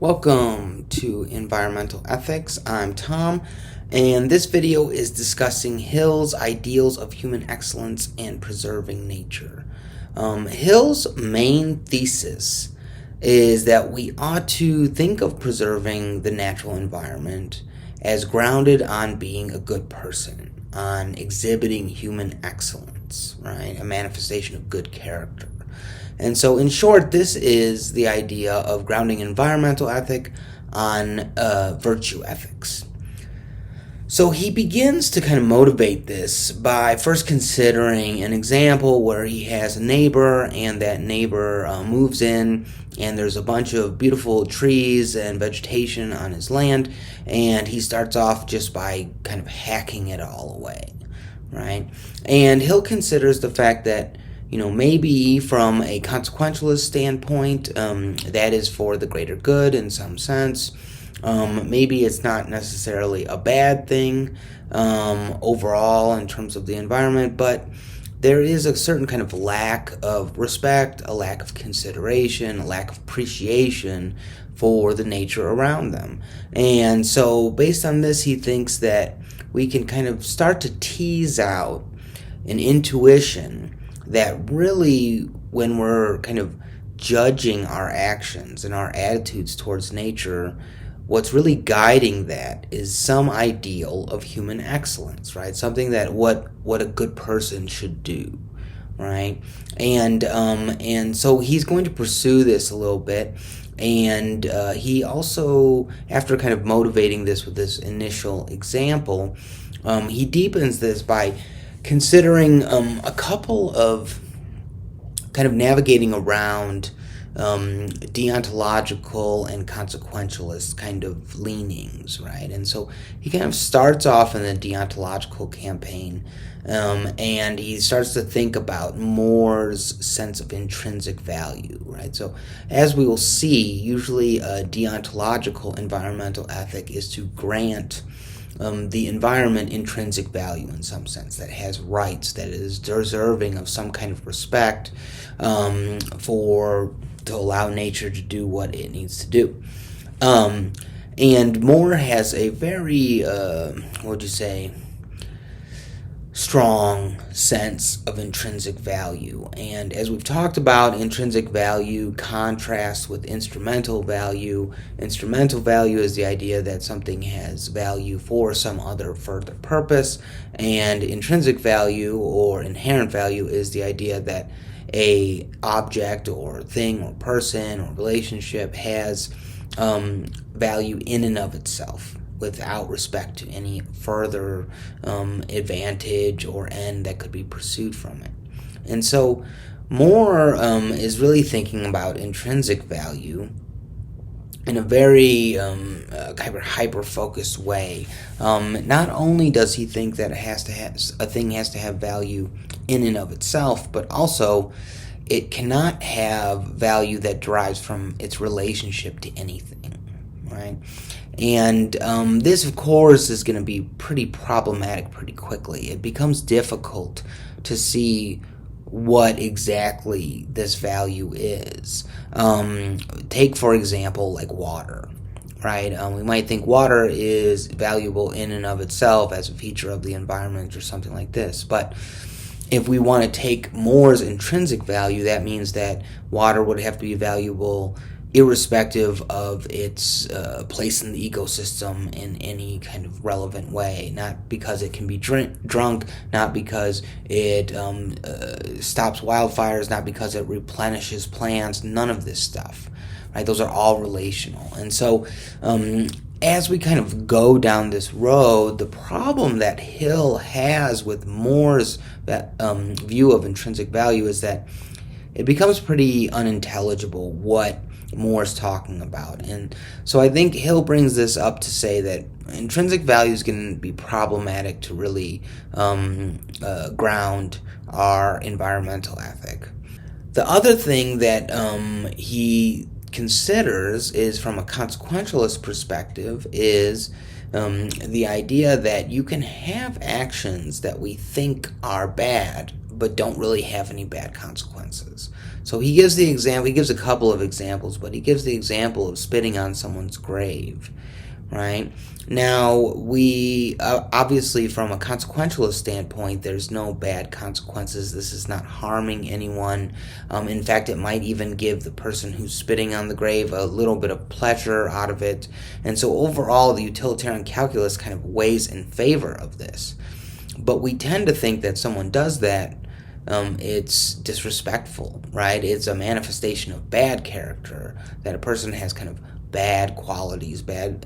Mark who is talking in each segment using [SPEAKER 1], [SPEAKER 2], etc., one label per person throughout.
[SPEAKER 1] Welcome to Environmental Ethics. I'm Tom, and this video is discussing Hill's ideals of human excellence and preserving nature. Hill's main thesis is that we ought to think of preserving the natural environment as grounded on being a good person, on exhibiting human excellence, right? A manifestation of good character. And so, in short, this is the idea of grounding environmental ethic on virtue ethics. So he begins to kind of motivate this by first considering an example where he has a neighbor, and that neighbor moves in, and there's a bunch of beautiful trees and vegetation on his land, and he starts off just by kind of hacking it all away, right? And Hill considers the fact that maybe from a consequentialist standpoint, that is for the greater good in some sense. Maybe it's not necessarily a bad thing overall in terms of the environment, but there is a certain kind of lack of respect, a lack of consideration, a lack of appreciation for the nature around them. And so based on this, he thinks that we can kind of start to tease out an intuition that really, when we're kind of judging our actions and our attitudes towards nature, what's really guiding that is some ideal of human excellence, right? Something that what a good person should do, right? And so he's going to pursue this a little bit, and he also, after kind of motivating this with this initial example, he deepens this by considering a couple of kind of navigating around deontological and consequentialist kind of leanings, right? And so he kind of starts off in the deontological campaign, and he starts to think about Moore's sense of intrinsic value, right? So as we will see, usually a deontological environmental ethic is to grant the environment intrinsic value in some sense, that has rights, that is deserving of some kind of respect to allow nature to do what it needs to do. And Moore has a very, strong sense of intrinsic value. And as we've talked about, intrinsic value contrasts with instrumental value. Instrumental value is the idea that something has value for some other further purpose, and intrinsic value or inherent value is the idea that a object or thing or person or relationship has value in and of itself, without respect to any further advantage or end that could be pursued from it. And so Moore is really thinking about intrinsic value in a very kind of hyper-focused way. Not only does he think that a thing has to have value in and of itself, but also it cannot have value that derives from its relationship to anything, right? And this, of course, is going to be pretty problematic pretty quickly. It becomes difficult to see what exactly this value is. Take, for example, like water, right? We might think water is valuable in and of itself as a feature of the environment or something like this. But if we want to take Moore's intrinsic value, that means that water would have to be valuable irrespective of its place in the ecosystem in any kind of relevant way, not because it can be drunk, not because it stops wildfires, not because it replenishes plants, none of this stuff, right? Those are all relational. And so as we kind of go down this road, the problem that Hill has with Moore's view of intrinsic value is that it becomes pretty unintelligible what Moore's talking about. And so I think Hill brings this up to say that intrinsic value is going to be problematic to really ground our environmental ethic. The other thing that he considers is, from a consequentialist perspective, is the idea that you can have actions that we think are bad, but don't really have any bad consequences. So he gives the example. He gives a couple of examples, but he gives the example of spitting on someone's grave. Right? Now, we obviously, from a consequentialist standpoint, there's no bad consequences. This is not harming anyone. In fact, it might even give the person who's spitting on the grave a little bit of pleasure out of it. And so overall, the utilitarian calculus kind of weighs in favor of this. But we tend to think that someone does that, it's disrespectful, right? It's a manifestation of bad character, that a person has kind of bad qualities, bad,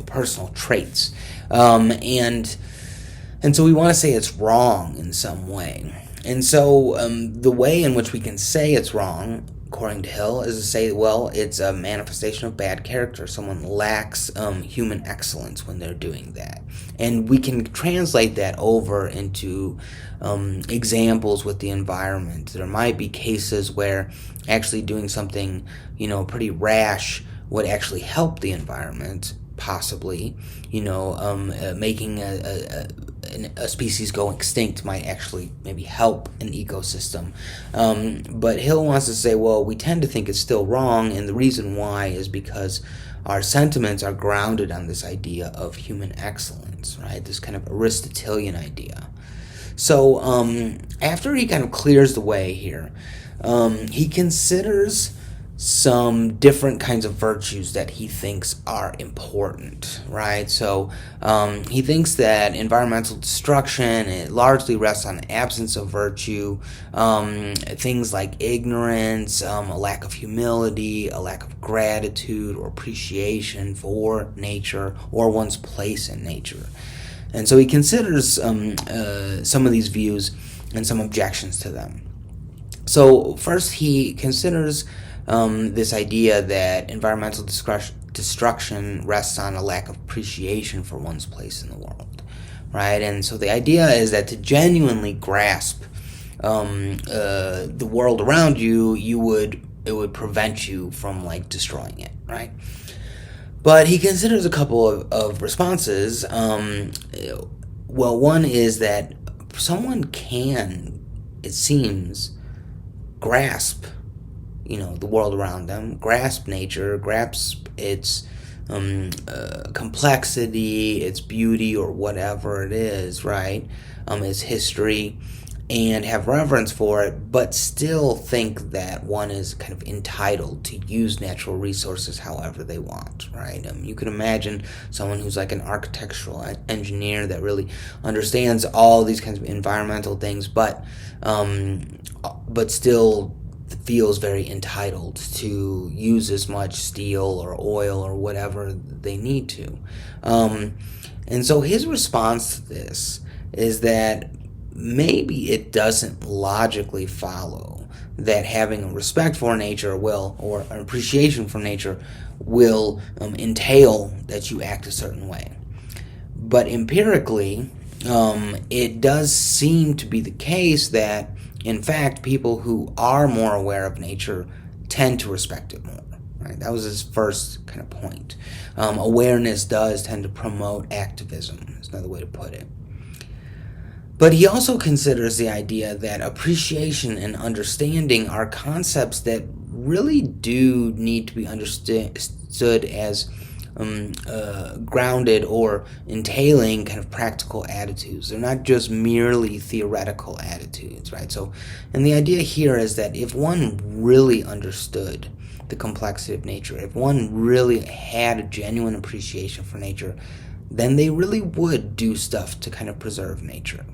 [SPEAKER 1] personal traits, and so we want to say it's wrong in some way. And so the way in which we can say it's wrong, according to Hill, is to say, well, it's a manifestation of bad character. Someone lacks human excellence when they're doing that. And we can translate that over into examples with the environment. There might be cases where actually doing something, pretty rash would actually help the environment, possibly. Making a species go extinct might actually maybe help an ecosystem. But Hill wants to say, well, we tend to think it's still wrong, and the reason why is because our sentiments are grounded on this idea of human excellence, right? This kind of Aristotelian idea. So after he kind of clears the way here, he considers some different kinds of virtues that he thinks are important, right? So he thinks that environmental destruction, it largely rests on the absence of virtue. Things like ignorance, a lack of humility, a lack of gratitude or appreciation for nature or one's place in nature. And so he considers some of these views and some objections to them. So first he considers this idea that environmental destruction rests on a lack of appreciation for one's place in the world, right? And so the idea is that to genuinely grasp the world around you, it would prevent you from destroying it, right? But he considers a couple of responses. Well, one is that someone can, it seems, grasp the world around them, grasp nature, grasp its complexity, its beauty, or whatever it is, right? Its history, and have reverence for it, but still think that one is kind of entitled to use natural resources however they want, right? You can imagine someone who's like an architectural engineer that really understands all these kinds of environmental things, but still feels very entitled to use as much steel or oil or whatever they need to. And so his response to this is that maybe it doesn't logically follow that having a respect for nature or an appreciation for nature will entail that you act a certain way. But empirically, it does seem to be the case that, in fact, people who are more aware of nature tend to respect it more. Right? That was his first kind of point. Awareness does tend to promote activism, is another way to put it. But he also considers the idea that appreciation and understanding are concepts that really do need to be understood as grounded or entailing kind of practical attitudes. They're not just merely theoretical attitudes, right? So, and the idea here is that if one really understood the complexity of nature, if one really had a genuine appreciation for nature, then they really would do stuff to kind of preserve nature,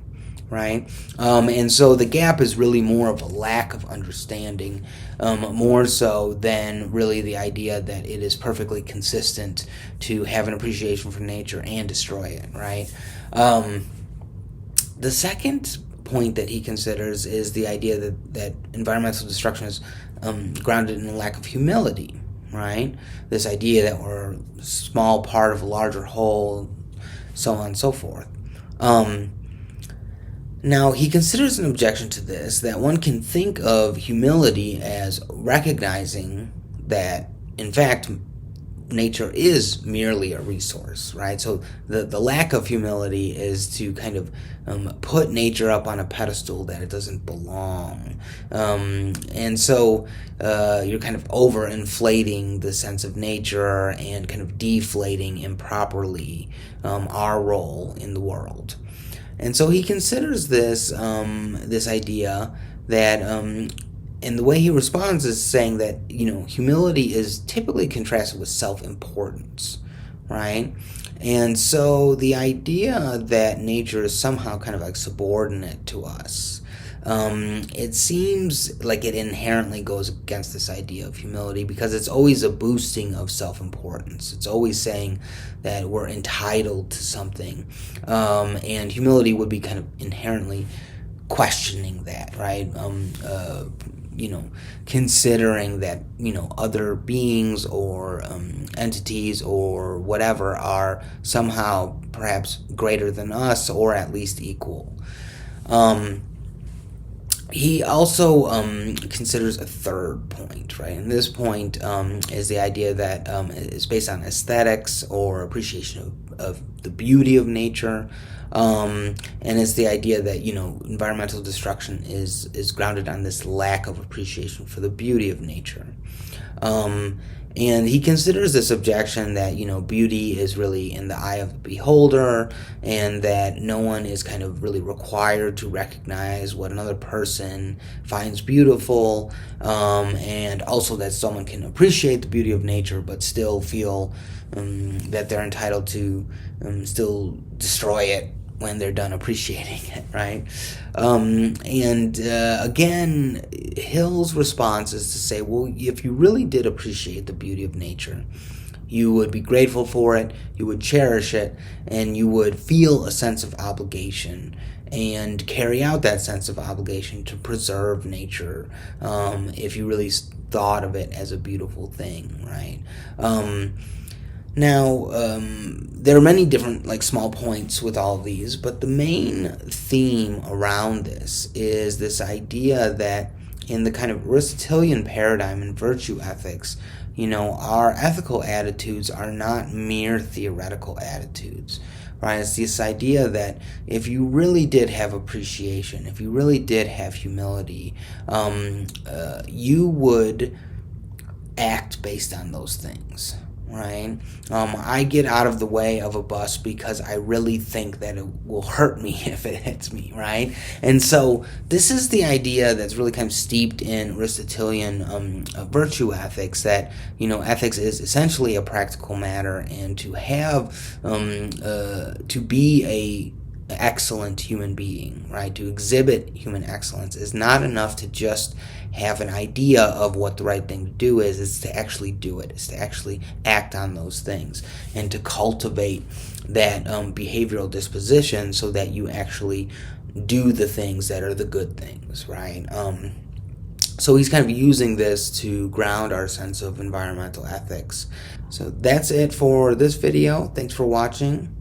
[SPEAKER 1] right? And so the gap is really more of a lack of understanding, more so than really the idea that it is perfectthat consistent to have an appreciation for nature and destroy it, right? The second point that he considers is the idea that environmental destruction is grounded in a lack of humility, right? This idea that we're a small part of a larger whole, so on and so forth. Now, he considers an objection to this that one can think of humility as recognizing that, in fact, nature is merely a resource, right? So the lack of humility is to kind of put nature up on a pedestal that it doesn't belong. And so you're kind of overinflating the sense of nature and kind of deflating improperly our role in the world. And so he considers this this idea that and the way he responds is saying that, humility is typically contrasted with self-importance, right? And so the idea that nature is somehow kind of like subordinate to us, it seems like it inherently goes against this idea of humility, because it's always a boosting of self-importance. It's always saying that we're entitled to something, and humility would be kind of inherently questioning that, right? Considering that, other beings or entities or whatever are somehow perhaps greater than us, or at least equal. He also considers a third point, right? And this point is the idea that is based on aesthetics or appreciation of the beauty of nature. And it's the idea that, environmental destruction is grounded on this lack of appreciation for the beauty of nature. And he considers this objection that, beauty is really in the eye of the beholder, and that no one is kind of really required to recognize what another person finds beautiful, and also that someone can appreciate the beauty of nature but still feel that they're entitled to still destroy it when they're done appreciating it, right? Again, Hill's response is to say, well, if you really did appreciate the beauty of nature, you would be grateful for it, you would cherish it, and you would feel a sense of obligation and carry out that sense of obligation to preserve nature, if you really thought of it as a beautiful thing, right? Now, there are many different small points with all of these, but the main theme around this is this idea that in the kind of Aristotelian paradigm in virtue ethics, our ethical attitudes are not mere theoretical attitudes, right? It's this idea that if you really did have appreciation, if you really did have humility, you would act based on those things. Right? I get out of the way of a bus because I really think that it will hurt me if it hits me, right? And so this is the idea that's really kind of steeped in Aristotelian virtue ethics, that, ethics is essentially a practical matter, and to have, to be a excellent human being, right? To exhibit human excellence is not enough to just have an idea of what the right thing to do is. It's to actually do it. It's to actually act on those things, and to cultivate that behavioral disposition so that you actually do the things that are the good things, right? So he's kind of using this to ground our sense of environmental ethics. So that's it for this video. Thanks for watching.